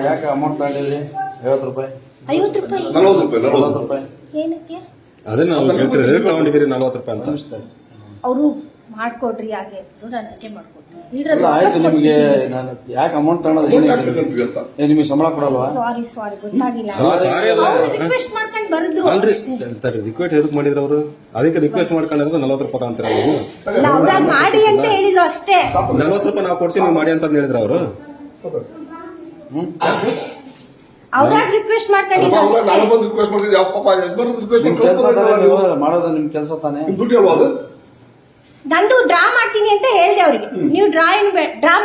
ಯಾಕೆ ಅಮೌಂಟ್ ತಗೊಂಡಿದ್ರಿ? 50 ರೂಪಾಯಿ 50 ರೂಪಾಯಿ 40 ರೂಪಾಯಿ ಏನಕ್ಕೆ? ಅದೇ ನಾವು ಹೇಳ್ತೀವಿ ತಗೊಂಡಿದ್ದೀರಿ 40 ರೂಪಾಯಿ ಅಂತ. ಅವರು ಮಾಡ್ಕೊಡ್ರಿ ಹಾಗೆ ನಾನು ಅದಕ್ಕೆ ಮಾಡ್ಕೊಡ್ತೀನಿ. ಆಯ್ತು, ನಿಮ್ಗೆ ನಾನು ಯಾಕೆ ಅಮೌಂಟ್ ತಗೊಳ್ಳೋದು? ನಿಮಗೆ ಸಂಬಳ ಕೊಡಲ್ವಾ? ಸಾರಿ ಗೊತ್ತಾಗಿಲ್ಲ. ಸಾರಿ ಅಲ್ಲ, ರಿಕ್ವೆಸ್ಟ್ ಮಾಡ್ಕೊಂಡು ಬರೆದ್ರು ಅಲ್ರಿ ರಿಕ್ವೆಸ್ಟ್ ಎದಕ್ ಮಾಡಿದ್ರು ಅವರು? ಅದಕ್ಕೆ ರಿಕ್ವೆಸ್ಟ್ ಮಾಡ್ಕೊಂಡಿರೋದು 40 ರೂಪಾಯಿ ಅಂತೀರ ನೀವು? ಅವ್ರಾಗ ಮಾಡಿ ಅಂತ ಹೇಳಿದ್ರು ಅಷ್ಟೇ. 40 ರೂಪಾಯಿ ನಾವು ಕೊಡ್ತೀವಿ, ನೀವು ಮಾಡಿ ಅಂತ ಹೇಳಿದ್ರು ಅವರು. ಅವ್ರಾಗ ರಿಕ್ವೆಸ್ಟ್ ಮಾಡ್ಕೊಂಡಿದ್ರು ಮಾಡೋದು ನಿಮ್ ಕೆಲಸ ತಾನೇ. ನಂದು ಡ್ರಾ ಮಾಡ್ತೀನಿ ಅಂತ ಹೇಳ್ದೆ ಅವ್ರಿಗೆ. ನೀವು ಡ್ರಾ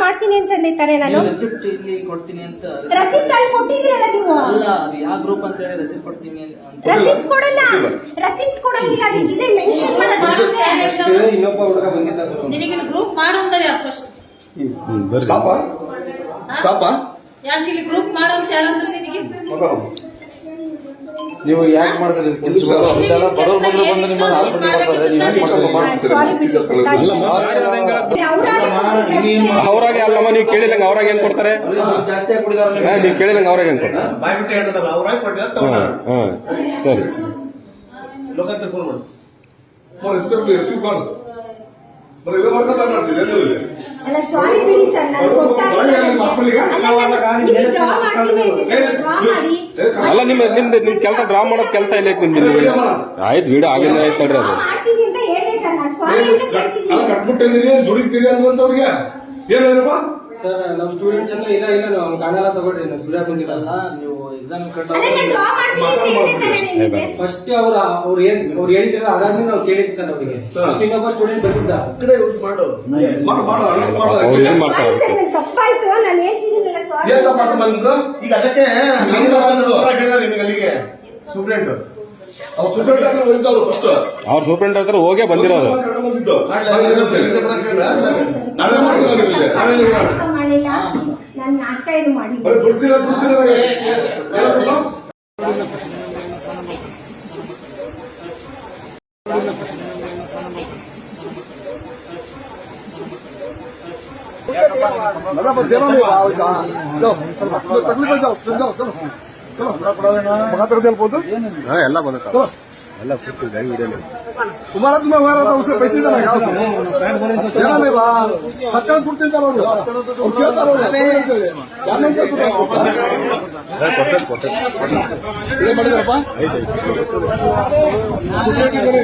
ಮಾಡ್ತೀನಿ ಅಂತ ತಾನೆ ನಾನು ರೆಸಿಪ್ಟ್ ಇಲ್ಲಿ ಕೊಡ್ತೀನಿ ಅಂತ ರೆಸಿಪ್ಟ್ ಅಲ್ಲಿ ಕೊಟ್ಟಿದ್ದೀರಲ್ಲ ನೀವು. ಅಲ್ಲ, ಅದು ಯಾವ ಗ್ರೂಪ್ ಅಂತ ಹೇಳಿ ರೆಸಿಪ್ಟ್ ಕೊಡ್ತೀನಿ ಅಂತ. ರೆಸಿಪ್ಟ್ ಕೊಡಲ್ಲ, ರೆಸಿಪ್ಟ್ ಕೊಡಂಗಿಲ್ಲ. ಅದಕ್ಕೆ ಇದೆ ಮೆನ್ಷನ್ ಮಾಡೋದು. ಇನ್ನೊಬ್ಬ ಹುಡುಗ ಬಂದಿದ್ದ ನಿನಗೆ ಗ್ರೂಪ್ ಮಾಡೋಂದ್ರೆ ಫಸ್ಟ್ ಬರ್ರಿ ಯಾಕೆ ಇಲ್ಲಿ ಗ್ರೂಪ್ ಮಾಡೋಂತ ಯಾರಂದ್ರೆ ನಿನಗೆ ನೀವು ಯಾಕೆ ಮಾಡಿದ್ರಿ ಕೆಲಸ? ಬರೋರು ಬಂದ್ರೆ ಬಂದು ನಿಮ್ಮನ್ನ ಹಾಕೊಂಡು ಬರ್ತಾರೆ. ನೀವು ಅವ್ರಾಗೆ ಅಲ್ಲಮ್ಮ, ನೀವು ಕೇಳಿದಂಗ ಅವ್ರಾಗ ಹೆಂಗ್ ಕೊಡ್ತಾರೆ? ಜಾಸ್ತಿ ಕೊಡಿದಾರೆ. ನೀವು ಕೇಳಿದಂಗ ಅವ್ರಾಗ ಹೆಂಗ್ ಕೊಡ್ತಾರೆ? ಬಾಯ್ಬಿಟ್ಟು ಹೇಳ್ತದಲ್ಲ ಅವ್ರಾಗ ಕೊಟ್ಟಿಲ್ಲ. ಸರಿ ಲೋಕಾಯುಕ್ತ ಫೋನ್ ಮಾಡು. ಅಲ್ಲ ಸಾರಿ ಬಿಡಿ ಸರ್, ನನಗೆ ಗೊತ್ತಾಗಿಲ್ಲ. ಅಲ್ಲ, ನಿಮ್ ಕೆಲಸ ಡ್ರಾ ಮಾಡೋದ್ ಕೆಲಸ ಇಲ್ಲ ನಿಮ್ದು. ಆಯ್ತು ವಿಡಿಯೋ ಆಗಿಲ್ಲ, ಆಯ್ತು ತಡ್ರಿ ಅದು. ಮಾಡ್ತೀನಿ ಅಂತ ಹೇಳಿದೆ ಸರ್, ನಾನು ಸಾರಿ ಅಂತ ಕೇಳ್ತಿದ್ದೀನಿ. ಕಟ್ಬಿಟ್ಟಿದ್ದೀರಿ, ದುಡಿತೀರಿ ಅನ್ನುವಂಥವ್ರಿಗೆ ಏನೇನಪ್ಪ ಸರ್, ನಮ್ಮ ಸ್ಟೂಡೆಂಟ್ಸ್ ಎಲ್ಲ ಇಲ್ಲ ನಾವು ಕಾಣಲ್ಲ ತಗೊಳ್ರಿ. ನಾವು ಸುಧಾ ಅಲ್ಲ, ನೀವು ಎಕ್ಸಾಮ್ ಅಲ್ಲ, ನಾನು ಡ್ರಾ ಮಾಡ್ತೀನಿ ಅಂತ ಹೇಳಿದೆ ತಾನೇ ನಿಮಗೆ. ಫಸ್ಟ್ ಅವ್ರು ಹೇಳಿದ್ರಲ್ಲ, ಅದಾದ್ಮೇಲೆ ನಾವು ಕೇಳಿದ್ವಿ ಸರ್ ಅವರಿಗೆ. ಫಸ್ಟ್ ಇನ್ನೊಬ್ಬ ಸ್ಟೂಡೆಂಟ್ ಬಂದಿದ್ದ. ಕಡೆ ಯೂಸ್ ಮಾಡು. ಅವ್ರು ಏನ್ ಮಾಡ್ತಾರೆ? ಸಾರಿ ಸರ್, ನನ್ನ ತಪ್ಪಾಯ್ತು. ನಾನು ಹೇಳ್ತಿದ್ದೀನಲ್ಲ ಸಾರಿ. ಏನ್ ತಪ್ಪಾಗ ಬಂದ್ರು? ಈಗ ಅದಕ್ಕೆ ಹೇಳಿದಾರೆ ನಿಮಗೆ ಅಲ್ಲಿಗೆ ಸೂಪ್ರೆಂಟ್. ಅವ್ರು ಸೂಪ್ರೆಂಟ್ ಅಂದ್ರೆ ಹೋಗಿದ್ದವ್ರು ಫಸ್ಟ್. ಅವ್ರ ಸೂಪ್ರೆಂಟ್ ಹತ್ರ ಹೋಗೇ ಬಂದಿರೋರು. ಬಂದಿದ್ದು ನಾಳೆ ಮಾಡ್ತೀರಾ ನಿಮಗೆ? ನಾಟಕ ಮಾಡಿಲ್ಲ, ನಾನು ನಾಟಕ ಏನು ಮಾಡಿಲ್ಲ. ದುಡ್ಡಿರ ಎಲ್ಲ ಬಂದ ಎಲ್ಲ तुम्हारा तुम्हें हुआ रहा था उसे पैसे देना क्या हत्या छूटते क्या